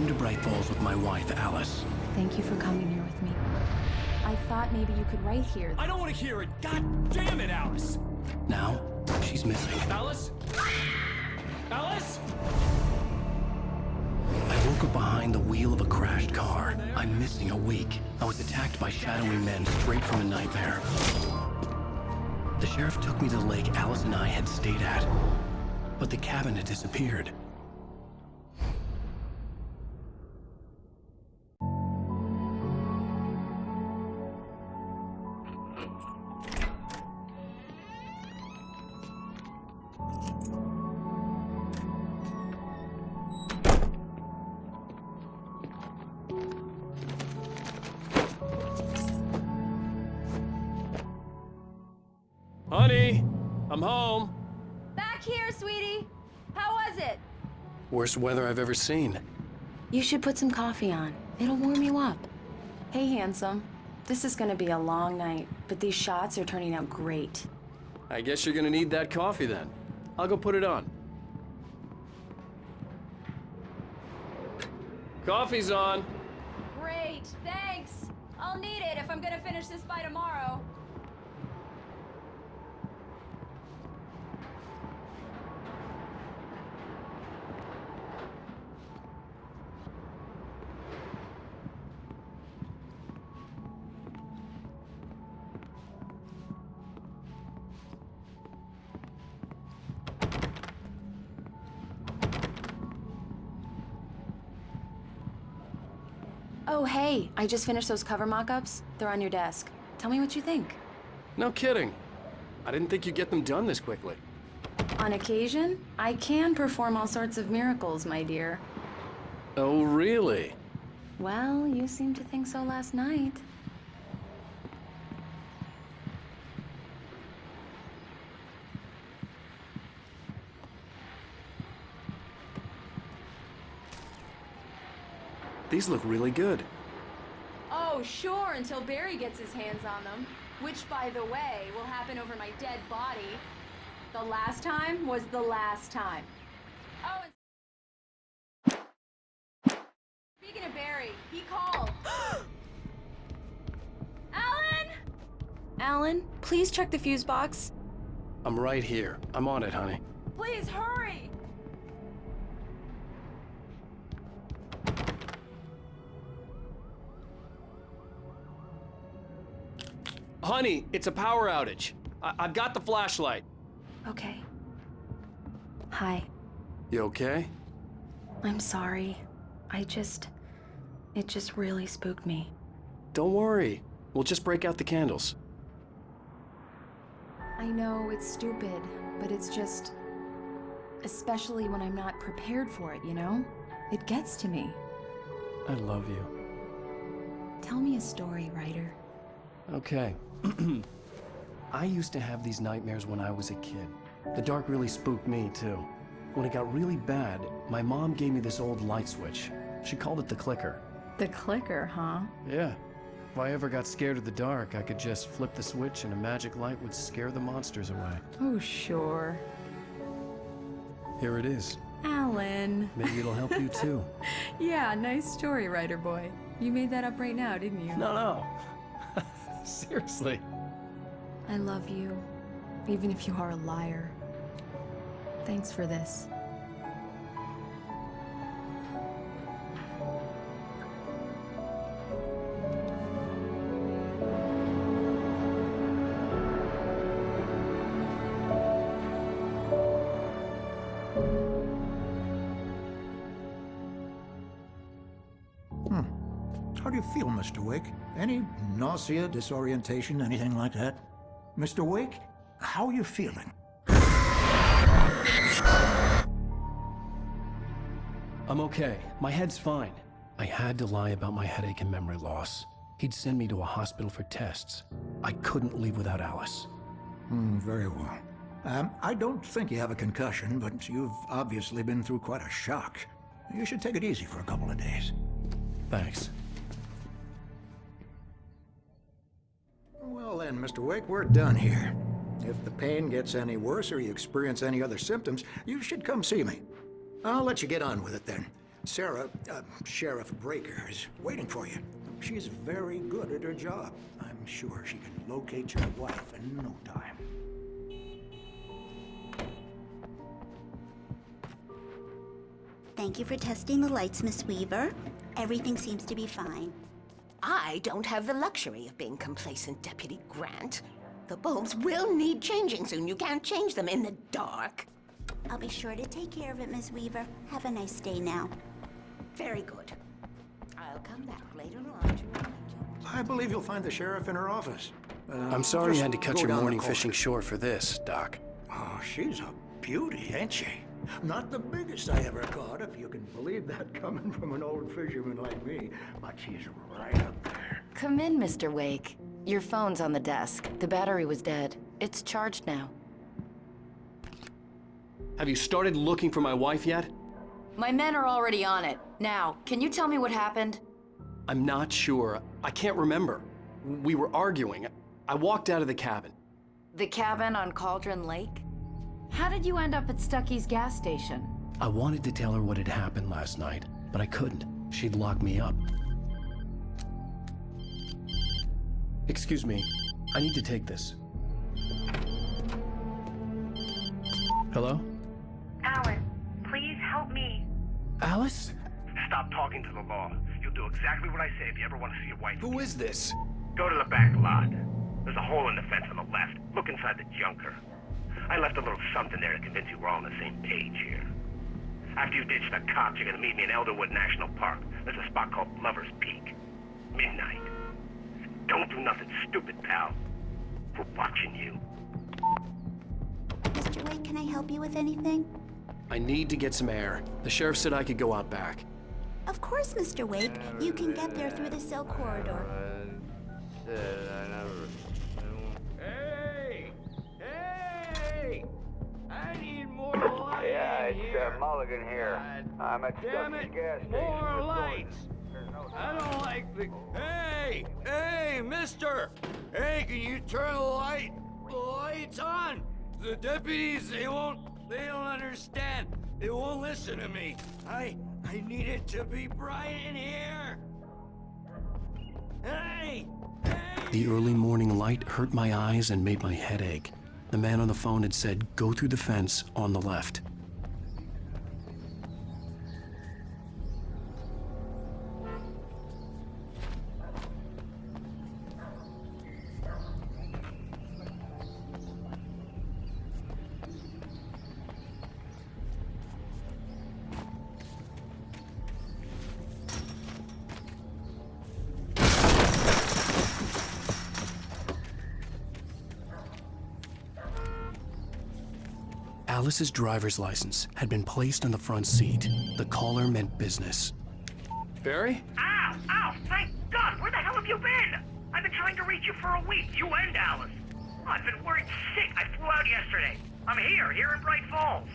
came to Bright Falls with my wife, Alice. Thank you for coming here with me. I thought maybe you could write here. I don't want to hear it! God damn it, Alice! Now, she's missing. Alice? Alice? I woke up behind the wheel of a crashed car. I'm missing a week. I was attacked by shadowy men straight from a nightmare. The sheriff took me to the lake Alice and I had stayed at, but the cabin had disappeared. Honey, I'm home. Back here, sweetie. How was it? Worst weather I've ever seen. You should put some coffee on. It'll warm you up. Hey, handsome. This is gonna be a long night, but these shots are turning out great. I guess you're gonna need that coffee then. I'll go put it on. Coffee's on. Great, thanks. I'll need it if I'm gonna finish this by tomorrow. Oh, hey, I just finished those cover mock-ups. They're on your desk. Tell me what you think. No kidding. I didn't think you'd get them done this quickly. On occasion, I can perform all sorts of miracles, my dear. Oh, really? Well, you seemed to think so last night. These look really good. Oh, sure, until Barry gets his hands on them. Which, by the way, will happen over my dead body. The last time was the last time. Oh, and speaking of Barry, he called. Alan! Alan, please check the fuse box. I'm right here. I'm on it, honey. Please hurry! Honey, it's a power outage. I've got the flashlight. Okay. Hi. You okay? I'm sorry. It just really spooked me. Don't worry. We'll just break out the candles. I know it's stupid, but it's just... Especially when I'm not prepared for it, you know? It gets to me. I love you. Tell me a story, writer. Okay. I used to have these nightmares when I was a kid. The dark really spooked me, too. When it got really bad, my mom gave me this old light switch. She called it the clicker. The clicker, huh? Yeah. If I ever got scared of the dark, I could just flip the switch and a magic light would scare the monsters away. Oh, sure. Here it is. Alan. Maybe it'll help you, too. Yeah, nice story, writer boy. You made that up right now, didn't you? No. Seriously. I love you, even if you are a liar. Thanks for this. How do you feel, Mr. Wake? Any nausea, disorientation, anything like that? Mr. Wake, how are you feeling? I'm okay. My head's fine. I had to lie about my headache and memory loss. He'd send me to a hospital for tests. I couldn't leave without Alice. Very well. I don't think you have a concussion, but you've obviously been through quite a shock. You should take it easy for a couple of days. Thanks. Well then, Mr. Wake, we're done here. If the pain gets any worse or you experience any other symptoms, you should come see me. I'll let you get on with it then. Sarah, Sheriff Breaker, is waiting for you. She's very good at her job. I'm sure she can locate your wife in no time. Thank you for testing the lights, Miss Weaver. Everything seems to be fine. I don't have the luxury of being complacent, Deputy Grant. The bulbs will need changing soon. You can't change them in the dark. I'll be sure to take care of it, Miss Weaver. Have a nice day now. Very good. I'll come back later on to remind you. I believe you'll find the sheriff in her office. I'm sorry you had to cut go your down the morning corridor. fishing short for this, Doc. Oh, she's a beauty, ain't she? Not the biggest I ever caught, if you can believe that coming from an old fisherman like me, but she's right up there. Come in, Mr. Wake. Your phone's on the desk. The battery was dead. It's charged now. Have you started looking for my wife yet? My men are already on it. Now, can you tell me what happened? I'm not sure. I can't remember. We were arguing. I walked out of the cabin. The cabin on Cauldron Lake? How did you end up at Stucky's gas station? I wanted to tell her what had happened last night, but I couldn't. She'd lock me up. Excuse me. I need to take this. Hello? Alan, please help me. Alice? Stop talking to the law. You'll do exactly what I say if you ever want to see your wife. Who is this? Go to the back lot. There's a hole in the fence on the left. Look inside the junker. I left a little something there to convince you we're all on the same page here. After you ditch the cops, you're gonna meet me in Elderwood National Park. There's a spot called Lover's Peak. Midnight. Don't do nothing stupid, pal. We're watching you. Mr. Wake, can I help you with anything? I need to get some air. The sheriff said I could go out back. Of course, Mr. Wake. You can get there through the cell corridor. Hey! I need more light. Yeah, it's Mulligan here. I'm at Stucky's gas station. More lights! I don't like the... Hey, mister! Hey, can you turn the lights on? The deputies, they don't understand. They won't listen to me. I need it to be bright in here. Hey! The early morning light hurt my eyes and made my head ache. The man on the phone had said, go through the fence on the left. Alice's driver's license had been placed on the front seat. The caller meant business. Barry? Ow! Ow! Thank God! Where the hell have you been? I've been trying to reach you for a week. You and Alice. Oh, I've been worried sick. I flew out yesterday. I'm here in Bright Falls.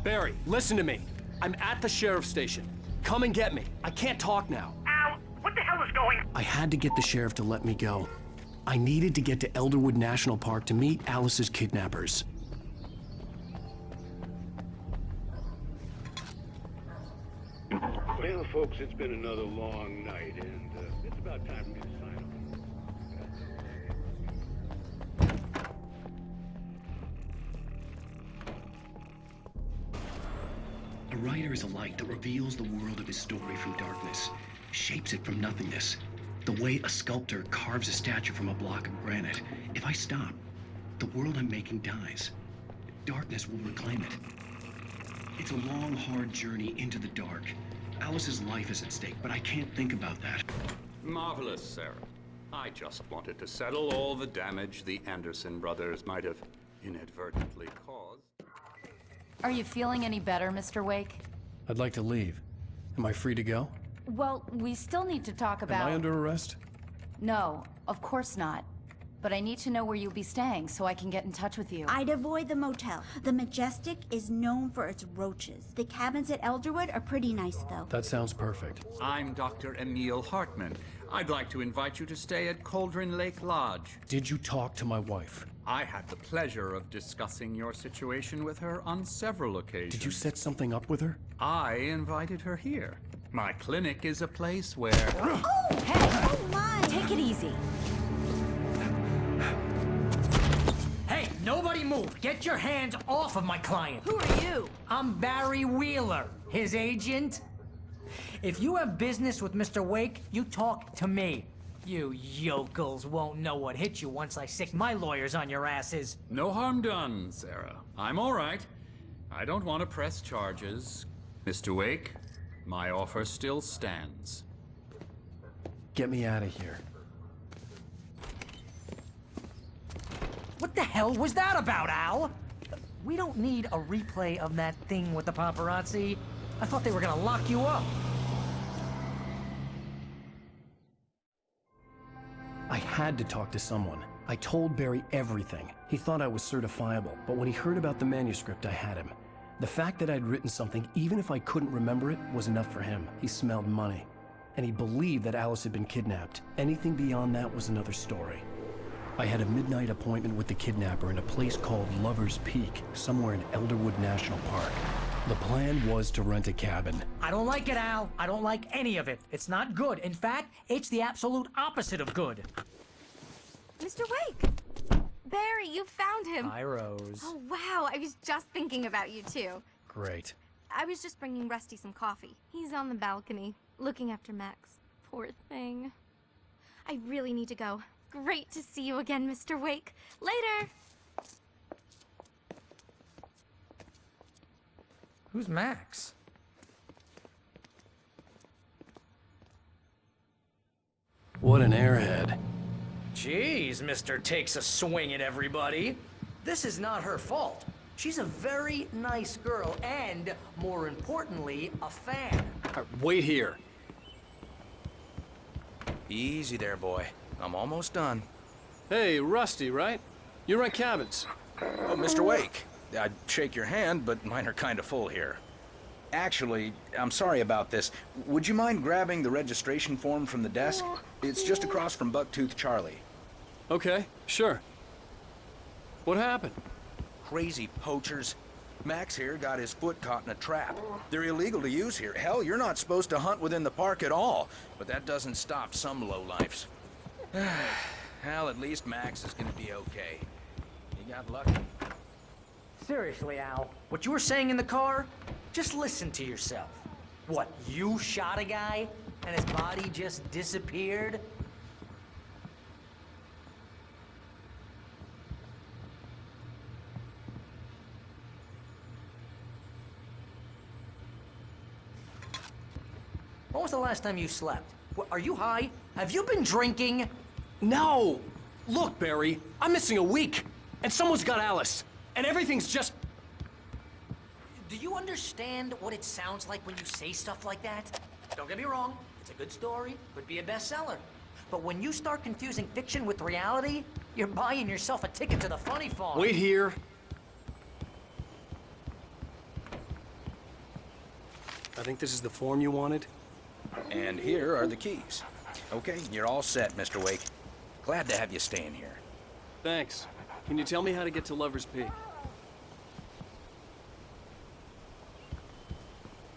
Barry, listen to me. I'm at the sheriff's station. Come and get me. I can't talk now. Al, what the hell is going on? I had to get the sheriff to let me go. I needed to get to Elderwood National Park to meet Alice's kidnappers. Well, folks, it's been another long night, and it's about time for me to sign off. A writer is a light that reveals the world of his story from darkness, shapes it from nothingness. The way a sculptor carves a statue from a block of granite. If I stop, the world I'm making dies. Darkness will reclaim it. It's a long, hard journey into the dark. Alice's life is at stake, but I can't think about that. Marvelous, Sarah. I just wanted to settle all the damage the Anderson brothers might have inadvertently caused. Are you feeling any better, Mr. Wake? I'd like to leave. Am I free to go? Well, we still need to talk about... Am I under arrest? No, of course not. But I need to know where you'll be staying so I can get in touch with you. I'd avoid the motel. The Majestic is known for its roaches. The cabins at Elderwood are pretty nice, though. That sounds perfect. I'm Dr. Emil Hartman. I'd like to invite you to stay at Cauldron Lake Lodge. Did you talk to my wife? I had the pleasure of discussing your situation with her on several occasions. Did you set something up with her? I invited her here. My clinic is a place where... Oh! Hey! Oh my! Take it easy. Hey, nobody move! Get your hands off of my client! Who are you? I'm Barry Wheeler, his agent. If you have business with Mr. Wake, you talk to me. You yokels won't know what hit you once I sick my lawyers on your asses. No harm done, Sarah. I'm all right. I don't want to press charges. Mr. Wake, my offer still stands. Get me out of here. What the hell was that about, Al? We don't need a replay of that thing with the paparazzi. I thought they were gonna lock you up. I had to talk to someone. I told Barry everything. He thought I was certifiable, but when he heard about the manuscript, I had him. The fact that I'd written something, even if I couldn't remember it, was enough for him. He smelled money. And he believed that Alice had been kidnapped. Anything beyond that was another story. I had a midnight appointment with the kidnapper in a place called Lover's Peak, somewhere in Elderwood National Park. The plan was to rent a cabin. I don't like it, Al. I don't like any of it. It's not good. In fact, it's the absolute opposite of good. Mr. Wake! Barry, you found him! Hi, Rose. Oh, wow. I was just thinking about you, too. Great. I was just bringing Rusty some coffee. He's on the balcony, looking after Max. Poor thing. I really need to go. Great to see you again, Mr. Wake. Later! Who's Max? What an airhead. Jeez, Mr. Takes a swing at everybody. This is not her fault. She's a very nice girl and, more importantly, a fan. Wait here. Easy there, boy. I'm almost done. Hey, Rusty, right? You rent cabins. Oh, Mr. Wake. I'd shake your hand, but mine are kind of full here. Actually, I'm sorry about this. Would you mind grabbing the registration form from the desk? It's just across from Bucktooth Charlie. Okay, sure. What happened? Crazy poachers. Max here got his foot caught in a trap. They're illegal to use here. Hell, you're not supposed to hunt within the park at all. But that doesn't stop some lowlifes. Well, at least Max is gonna be okay. He got lucky. Seriously, Al, what you were saying in the car? Just listen to yourself. What, you shot a guy and his body just disappeared? When was the last time you slept? What, are you high? Have you been drinking? No! Look, Barry, I'm missing a week, and someone's got Alice, and everything's just... Do you understand what it sounds like when you say stuff like that? Don't get me wrong, it's a good story, could be a bestseller. But when you start confusing fiction with reality, you're buying yourself a ticket to the funny farm. Wait here. I think this is the form you wanted. And here are the keys. Okay, you're all set, Mr. Wake. Glad to have you staying here. Thanks. Can you tell me how to get to Lover's Peak?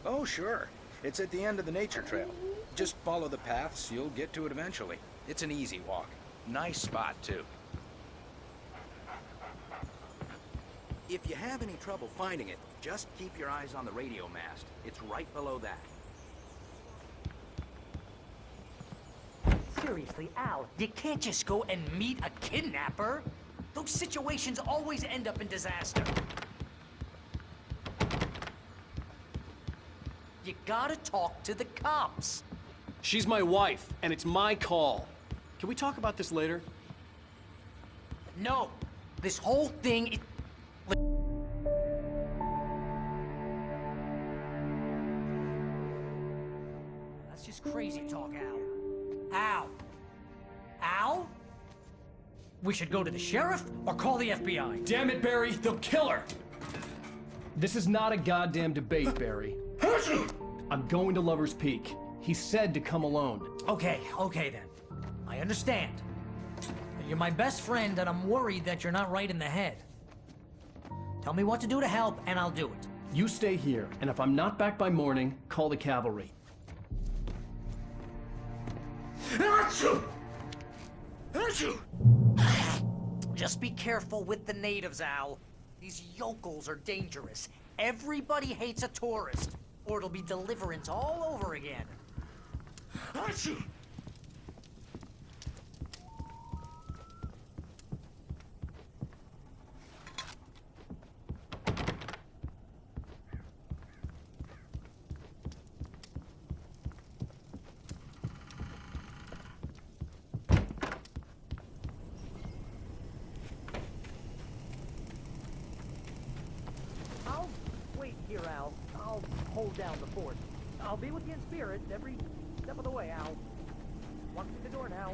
Oh, sure. It's at the end of the nature trail. Just follow the paths, you'll get to it eventually. It's an easy walk. Nice spot, too. If you have any trouble finding it, just keep your eyes on the radio mast. It's right below that. Seriously, Al, you can't just go and meet a kidnapper. Those situations always end up in disaster. You gotta talk to the cops. She's my wife, and it's my call. Can we talk about this later? No, this whole thing is... That's just crazy talk, Al. Al? Al? We should go to the sheriff or call the FBI. Damn it, Barry, they'll kill her! This is not a goddamn debate, Barry. I'm going to Lover's Peak. He said to come alone. Okay then. I understand. You're my best friend and I'm worried that you're not right in the head. Tell me what to do to help and I'll do it. You stay here, and if I'm not back by morning, call the cavalry. Just be careful with the natives, Al. These yokels are dangerous. Everybody hates a tourist, or it'll be Deliverance all over again. I'll wait here, Al. I'll hold down the fort. I'll be with you in spirit every step of the way, Al. Walk through the door now.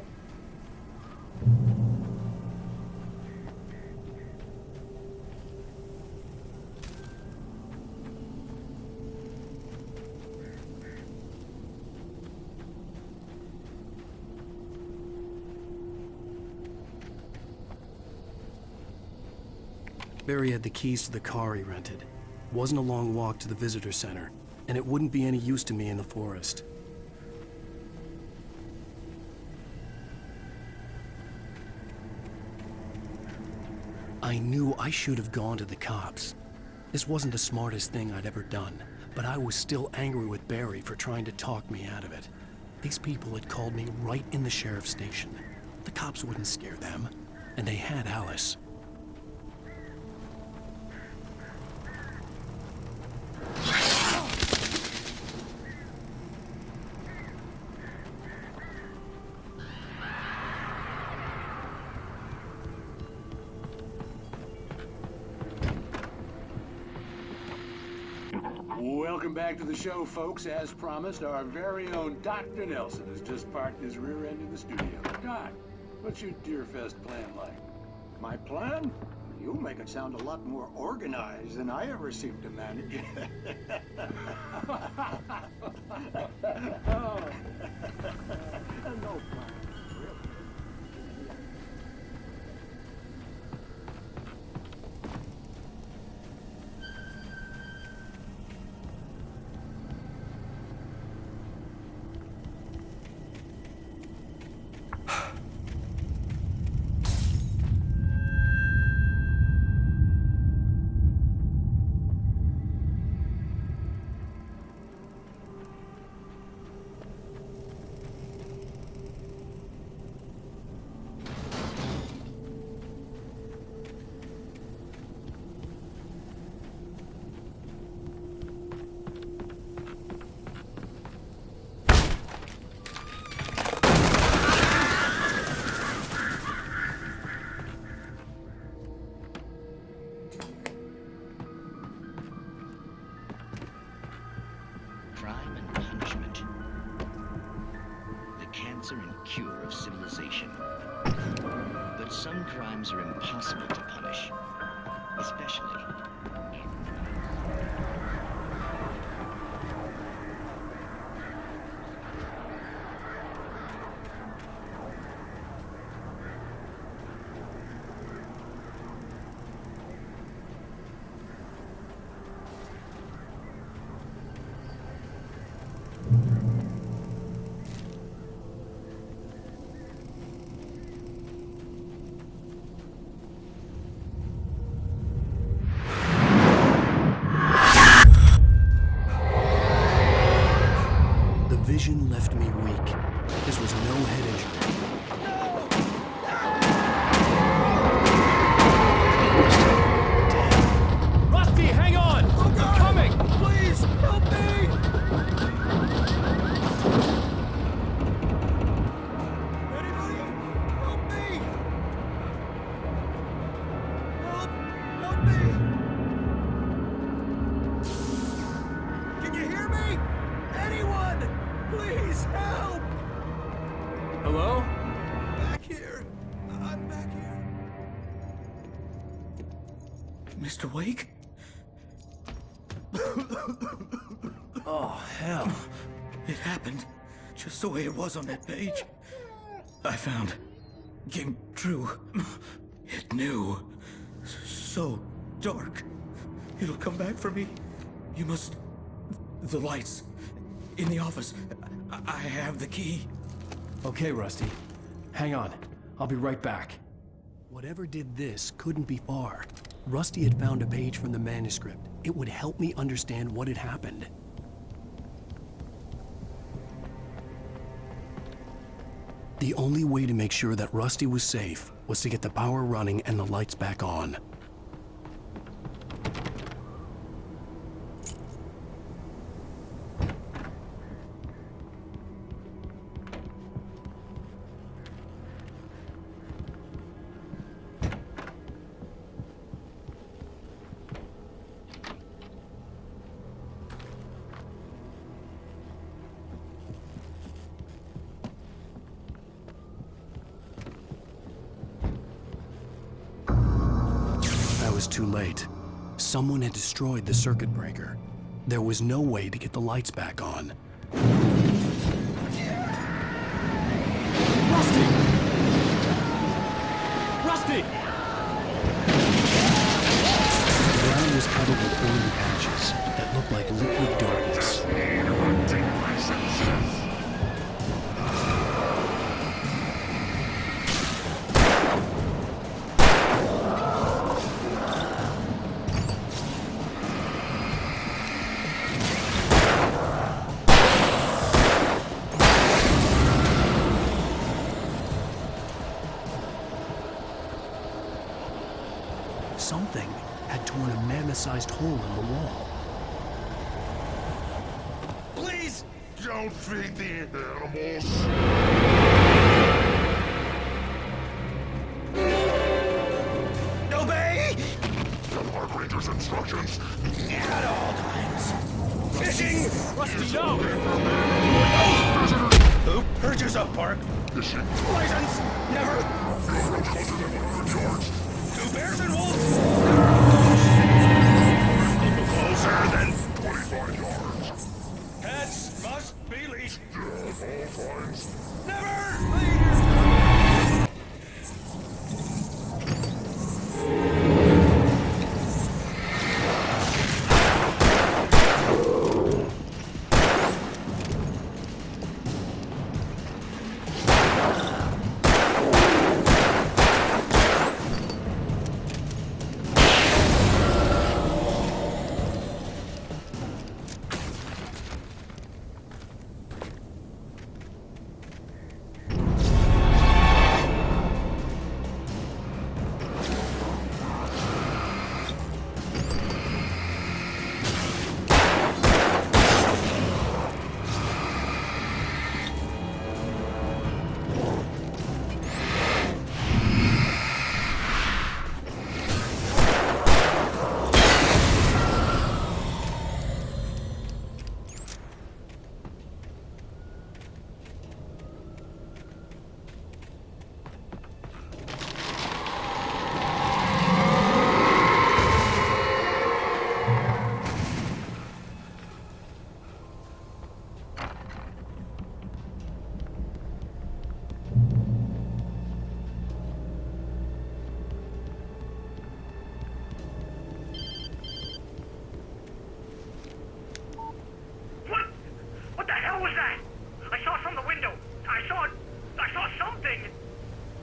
Barry had the keys to the car he rented. It wasn't a long walk to the visitor center, and it wouldn't be any use to me in the forest. I knew I should have gone to the cops. This wasn't the smartest thing I'd ever done, but I was still angry with Barry for trying to talk me out of it. These people had called me right in the sheriff's station. The cops wouldn't scare them, and they had Alice. Welcome back to the show, folks. As promised, our very own Dr. Nelson has just parked his rear end in the studio. Doc, what's your Deerfest plan like? My plan? You make it sound a lot more organized than I ever seem to manage. Oh. No plan. Crime and punishment. The cancer and cure of civilization. But some crimes are impossible to punish. Especially vision left me weak. This was no head injury. Rusty, hang on! I'm coming! Please, help me! Anybody? Help me! Help me! Can you hear me? Anyone! Please, help! Hello? Back here. I'm back here. Mr. Wake? Oh, hell. It happened just the way it was on that page. I found. Came true. It knew. So dark. It'll come back for me. You must. The lights. In the office. I have the key. Okay, Rusty. Hang on. I'll be right back. Whatever did this couldn't be far. Rusty had found a page from the manuscript. It would help me understand what had happened. The only way to make sure that Rusty was safe was to get the power running and the lights back on. Was too late. Someone had destroyed the circuit breaker. There was no way to get the lights back on. Rusty! Rusty! The ground was covered with oily patches that looked like liquid darkness. Something had torn a mammoth-sized hole in the wall. Please! Don't feed the animals! Obey! The Park Ranger's instructions! At all times! Fishing! Rusty, no! Who? Heard yours up, Park. Fishing. License! Never! You're no closer than 100 yards. 2 bears and wolves! Closer than 25 yards. Pets must be leashed. At all times. Never!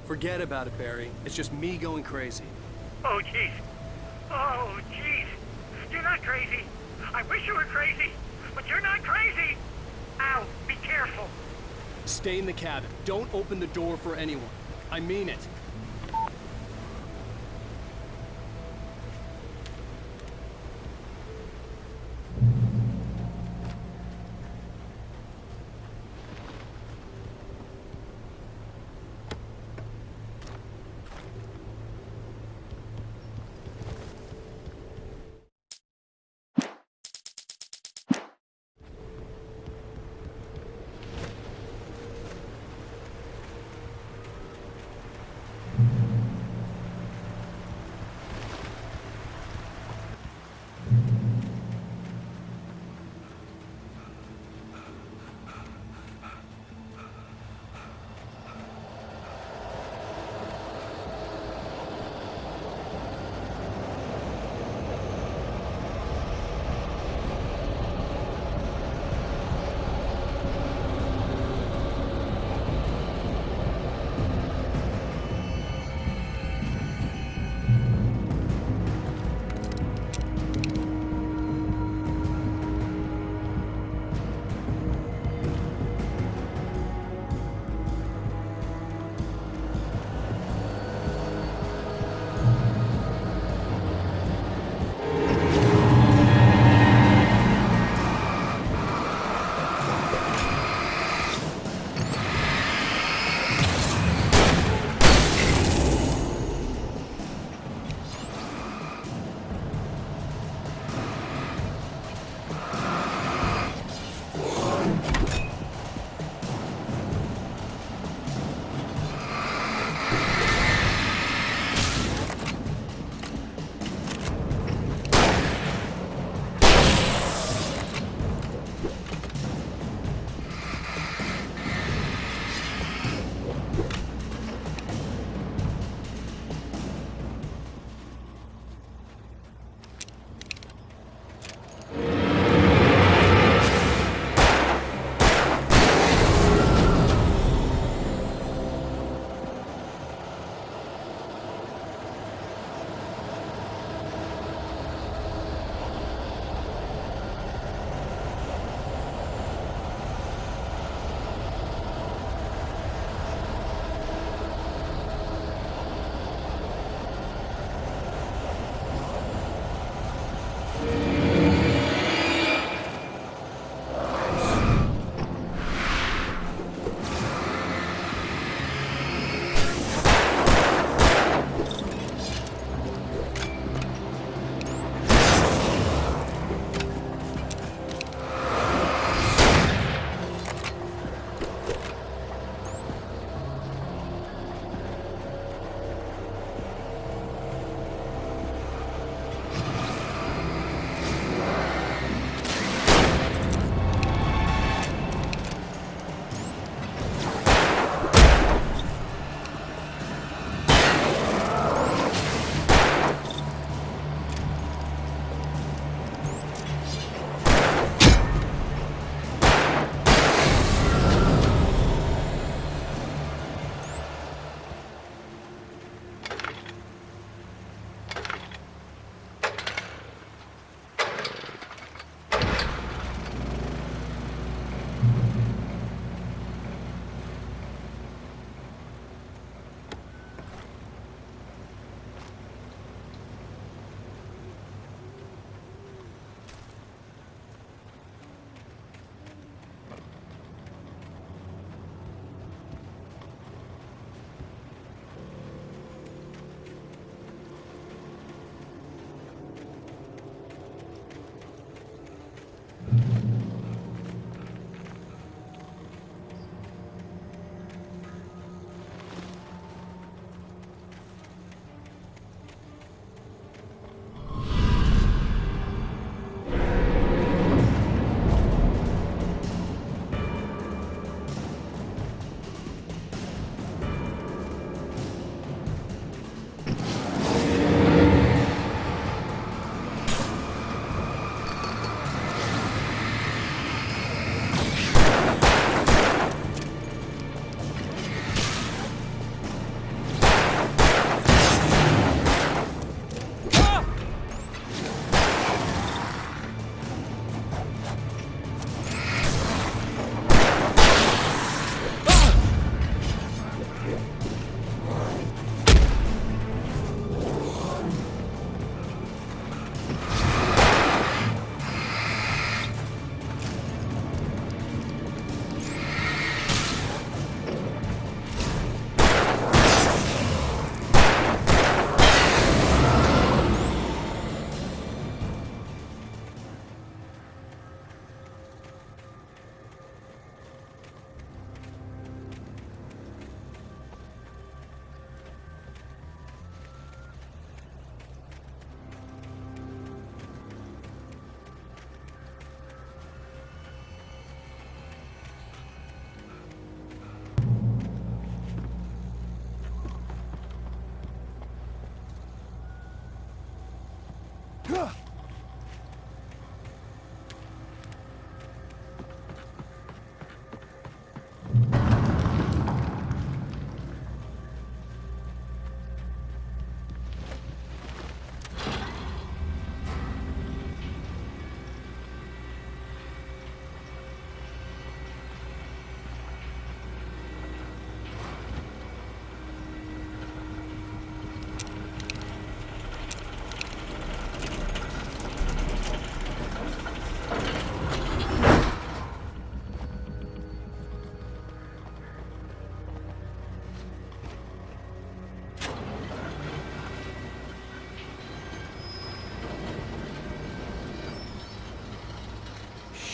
Forget about it, Barry. It's just me going crazy. Oh, jeez. Oh, jeez. You're not crazy. I wish you were crazy, but you're not crazy. Ow, be careful. Stay in the cabin. Don't open the door for anyone. I mean it.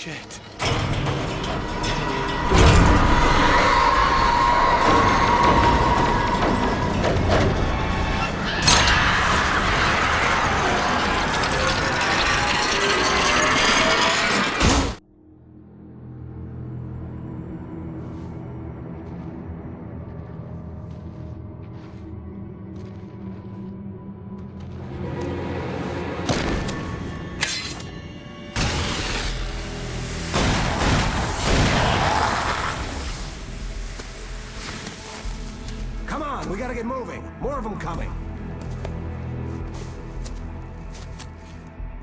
shit. Come on, we gotta get moving. More of them coming.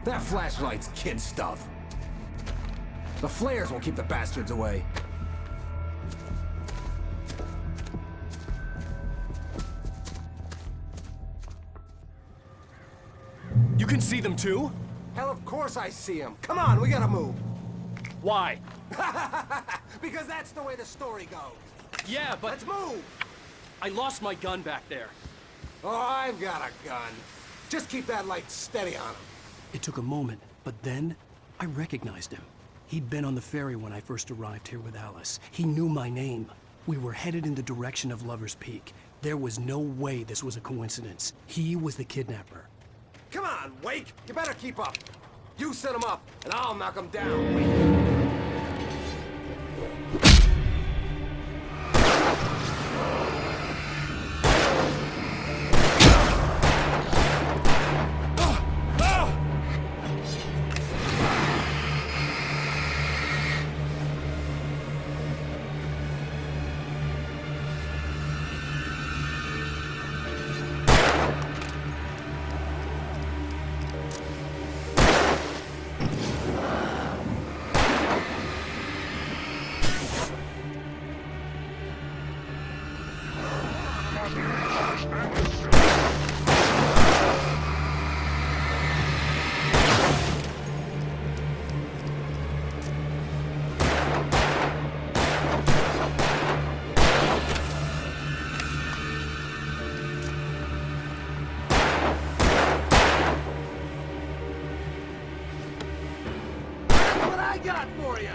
That flashlight's kid stuff. The flares will keep the bastards away. You can see them too? Hell, of course I see them. Come on, we gotta move. Why? Because that's the way the story goes. Yeah, but... Let's move! I lost my gun back there. Oh, I've got a gun. Just keep that light steady on him. It took a moment, but then I recognized him. He'd been on the ferry when I first arrived here with Alice. He knew my name. We were headed in the direction of Lover's Peak. There was no way this was a coincidence. He was the kidnapper. Come on, Wake! You better keep up. You set him up, and I'll knock him down, Wake. I got for you!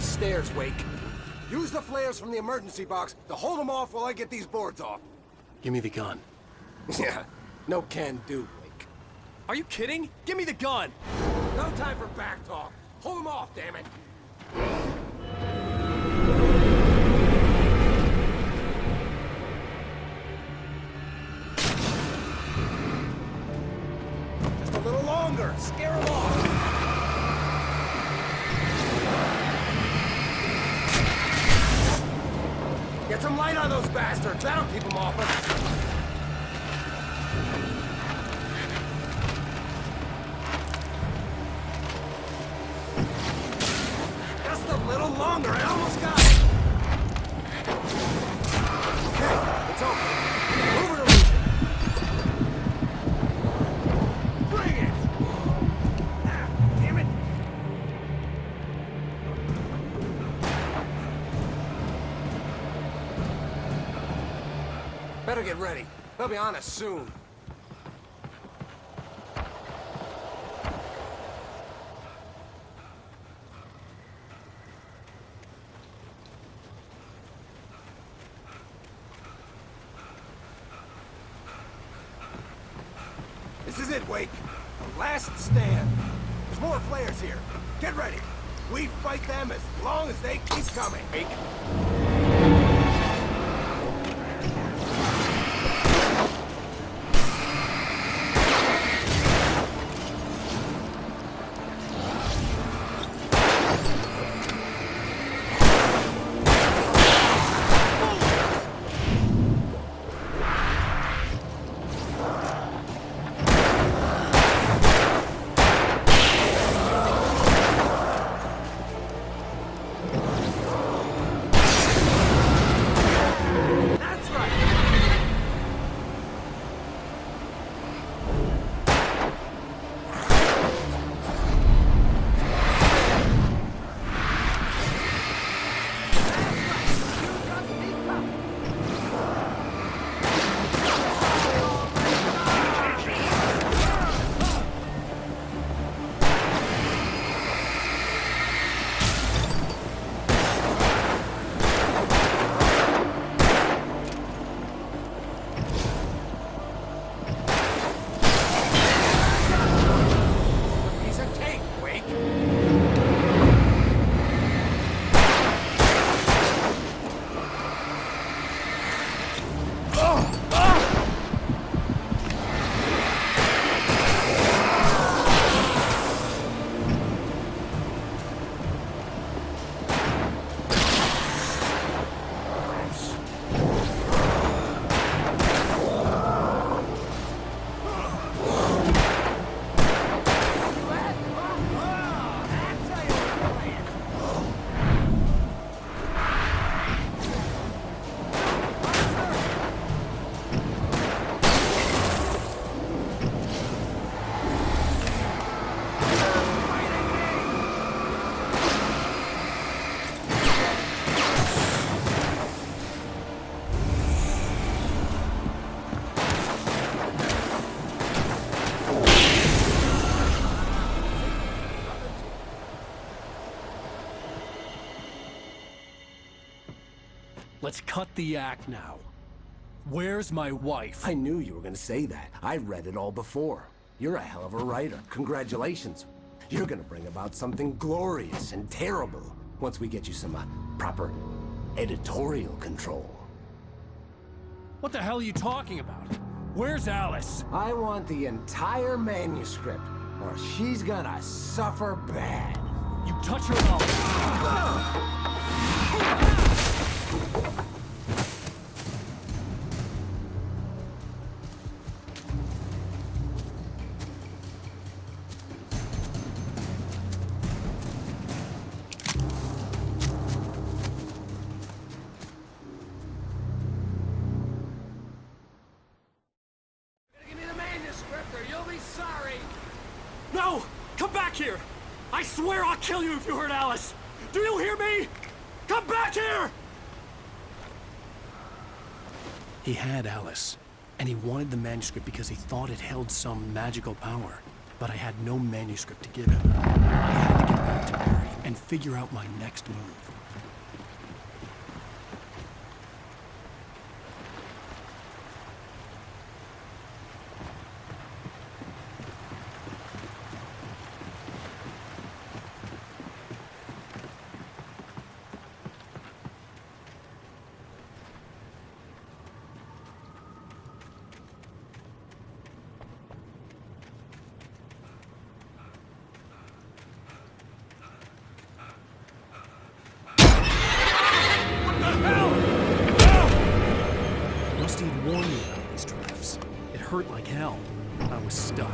Stairs, Wake. Use the flares from the emergency box to hold them off while I get these boards off. Give me the gun. Yeah, no can do, Wake. Are you kidding? Give me the gun! No time for back talk. Hold them off, damn it. Just a little longer. Scare them off. Get some light on those bastards. That'll keep them off us. Just a little longer. I almost got it. Okay, it's open. Move it or lose it. Bring it. Ah, damn it. Better get ready. They'll be on us soon. This is it, Wake. The last stand. There's more flares here. Get ready. We fight them as long as they keep coming, Wake. Let's cut the act now. Where's my wife? I knew you were gonna say that. I read it all before. You're a hell of a writer. Congratulations. You're gonna bring about something glorious and terrible once we get you some proper editorial control. What the hell are you talking about? Where's Alice? I want the entire manuscript, or she's gonna suffer bad. You touch her and I'll... Give me the manuscript or you'll be sorry! No! Come back here! I swear I'll kill you if you hurt Alice! Do you hear me? Come back here! He had Alice, and he wanted the manuscript because he thought it held some magical power. But I had no manuscript to give him. I had to get back to Barry and figure out my next move. Rusty had warned me about these traps. It hurt like hell. I was stuck.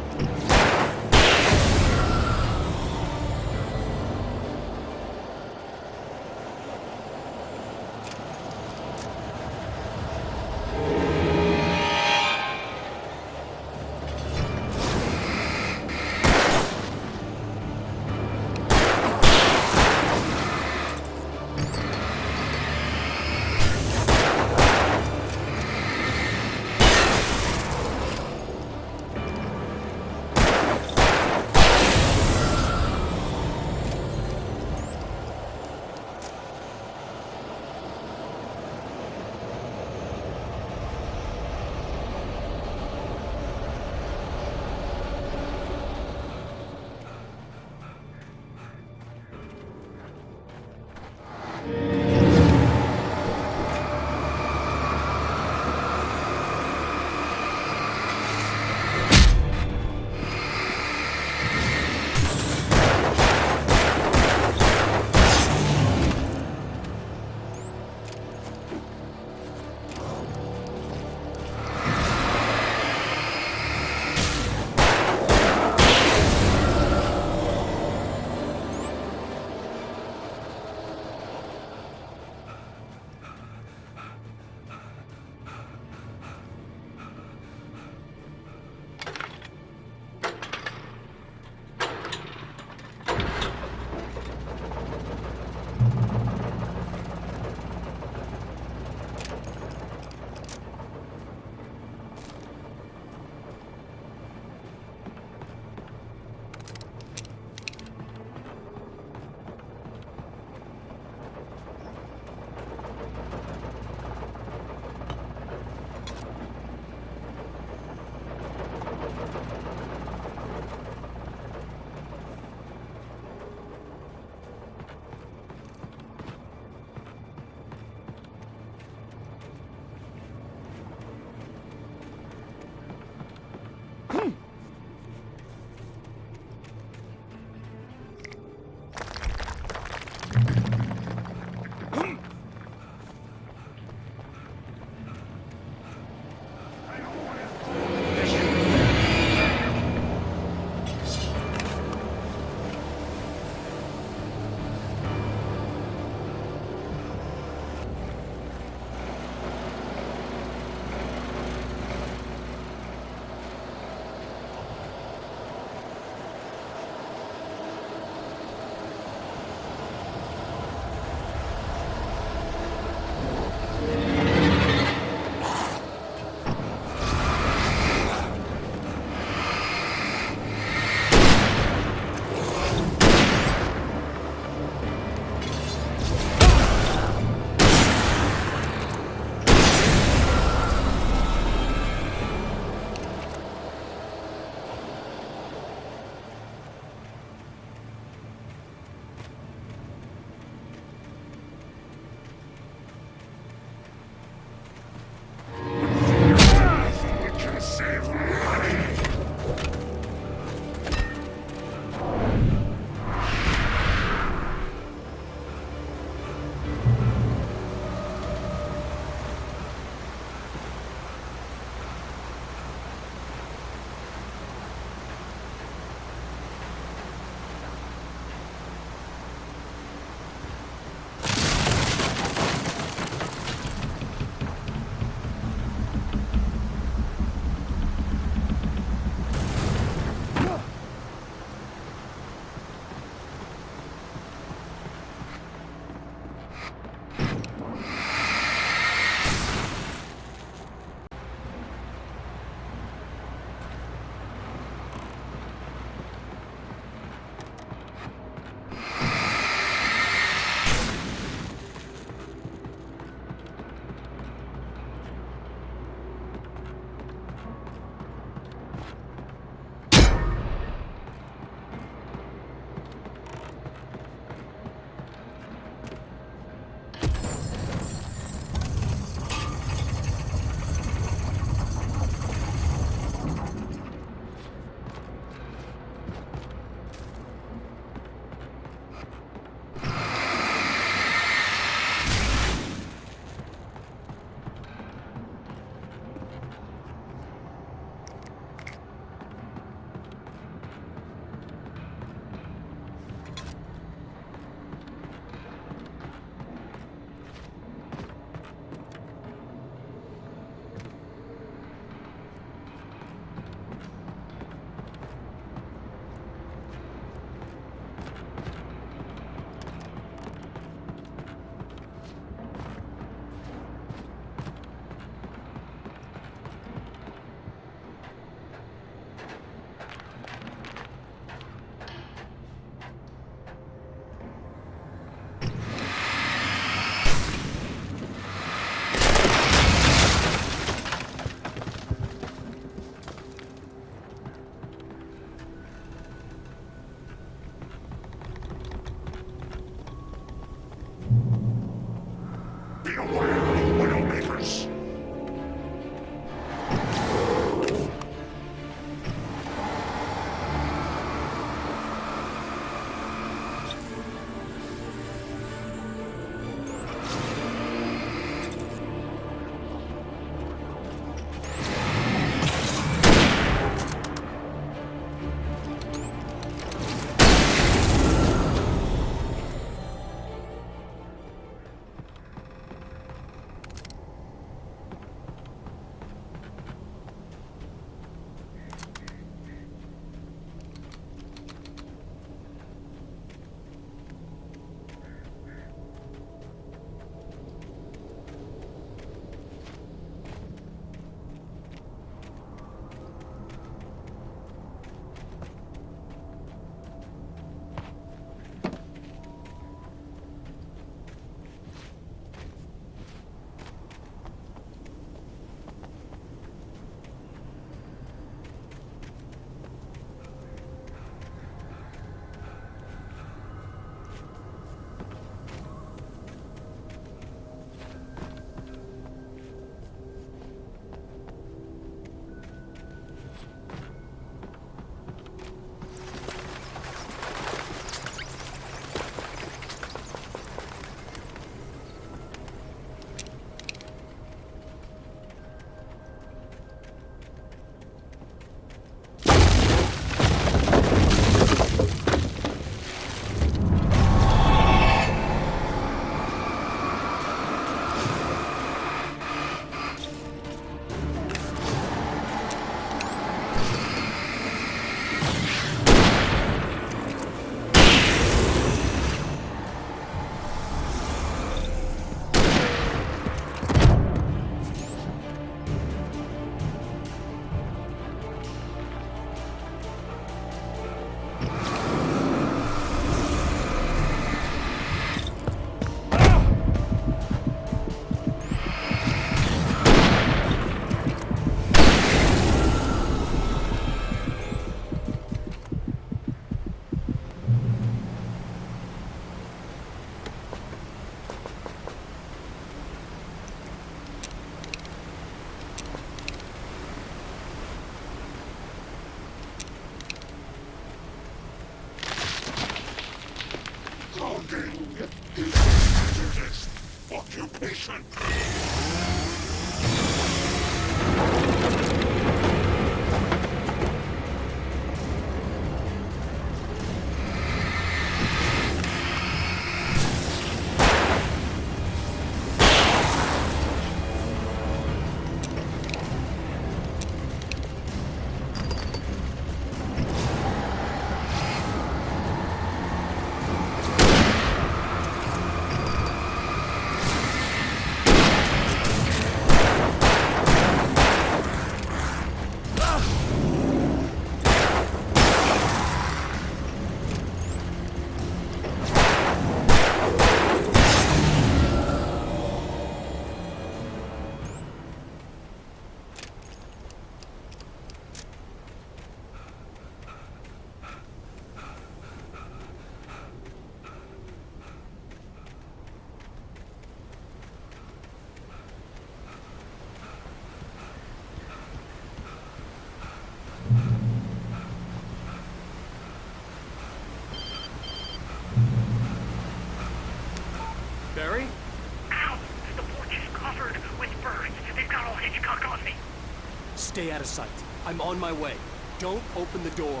Stay out of sight. I'm on my way. Don't open the door.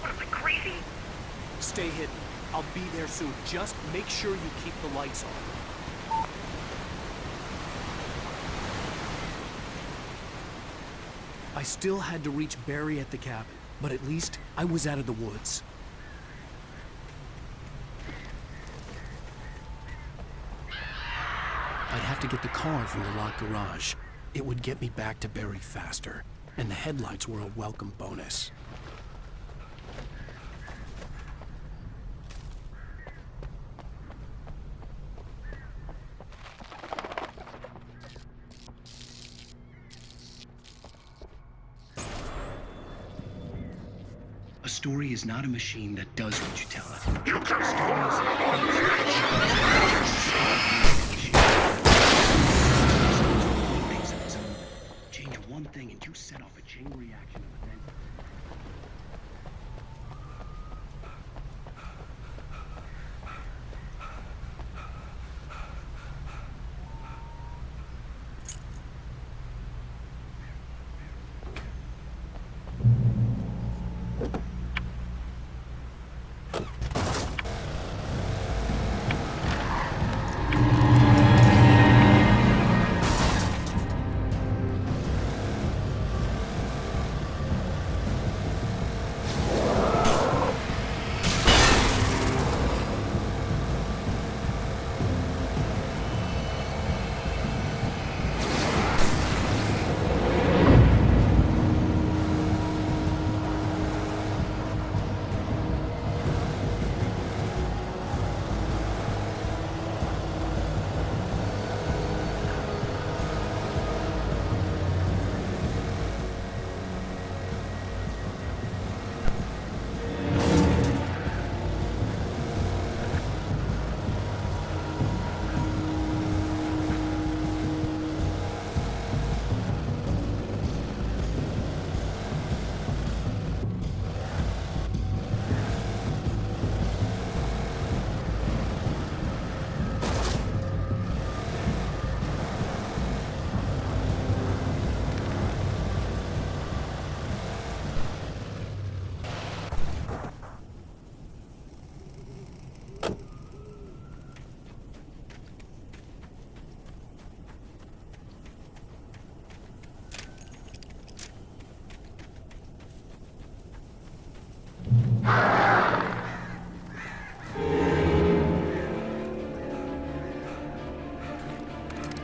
What, am I crazy? Stay hidden. I'll be there soon. Just make sure you keep the lights on. I still had to reach Barry at the cabin, but at least I was out of the woods. I'd have to get the car from the locked garage. It would get me back to Barry faster, and the headlights were a welcome bonus. A story is not a machine that does what you tell it. Change one thing and you set off a chain reaction of events.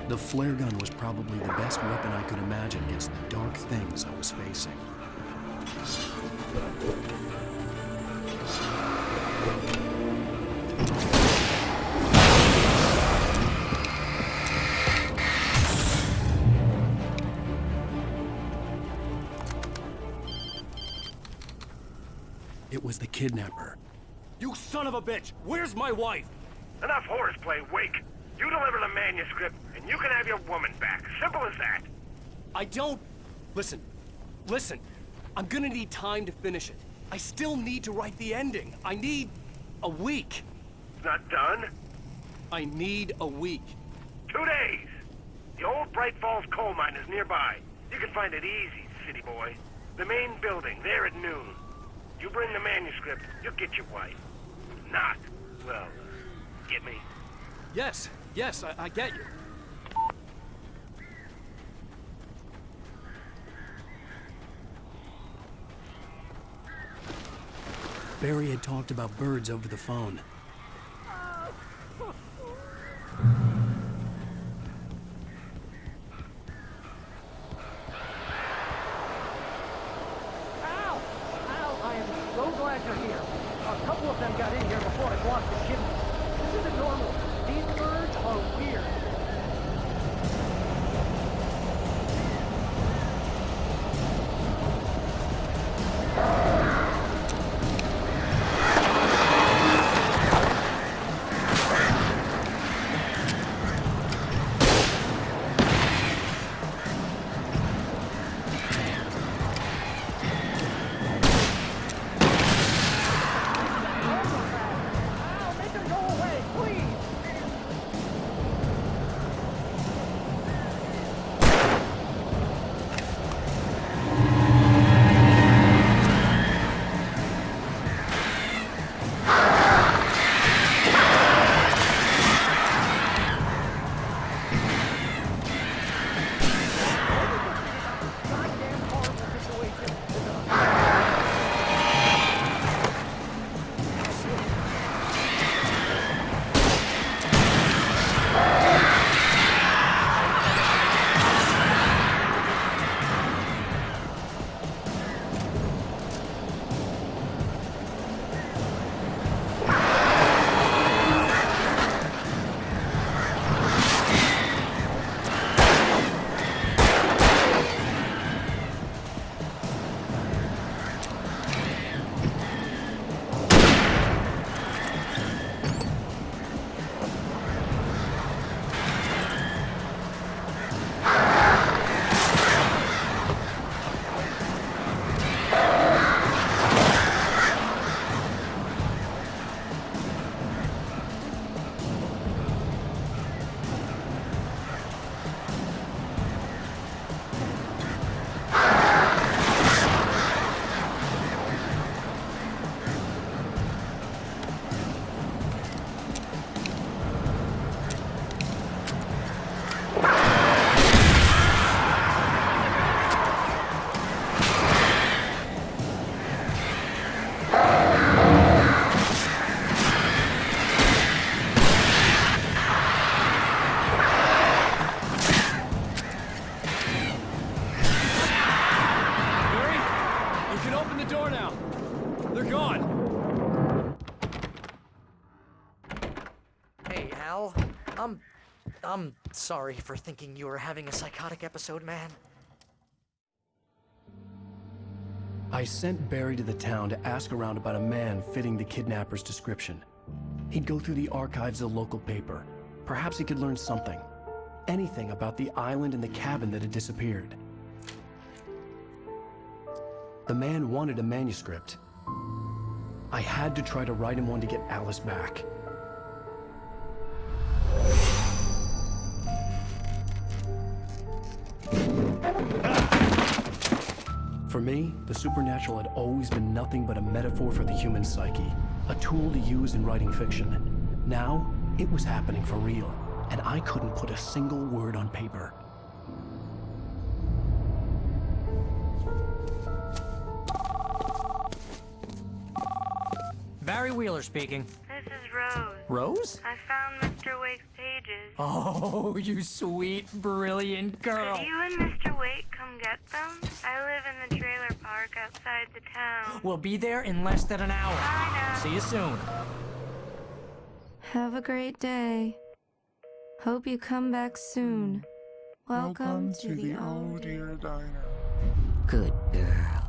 The flare gun was probably the best weapon I could imagine against the dark things I was facing. It was the kidnapper. You son of a bitch! Where's my wife? Enough horseplay, Wake. You deliver the manuscript, and you can have your woman back. Simple as that. I don't... Listen. I'm gonna need time to finish it. I still need to write the ending. I need a week. Not done? I need a week. 2 days. The old Bright Falls coal mine is nearby. You can find it easy, city boy. The main building, there at noon. You bring the manuscript, you'll get your wife. Not, well, get me? Yes, I get you. Barry had talked about birds over the phone. I am so glad you're here. A couple of them got in here before I blocked the chimney. This isn't normal. These birds are weird. I'm sorry for thinking you were having a psychotic episode, man. I sent Barry to the town to ask around about a man fitting the kidnapper's description. He'd go through the archives of the local paper. Perhaps he could learn something. Anything about the island and the cabin that had disappeared. The man wanted a manuscript. I had to try to write him one to get Alice back. For me, the supernatural had always been nothing but a metaphor for the human psyche, a tool to use in writing fiction. Now, it was happening for real, and I couldn't put a single word on paper. Barry Wheeler speaking. This is Rose. Rose? I found Mr. Wake's pages. Oh, you sweet, brilliant girl. Could you and Mr. Wake come get them? I live in the trailer park outside the town. We'll be there in less than an hour. Bye now. See you soon. Have a great day. Hope you come back soon. Welcome to the Oh Dear Diner. Good girl.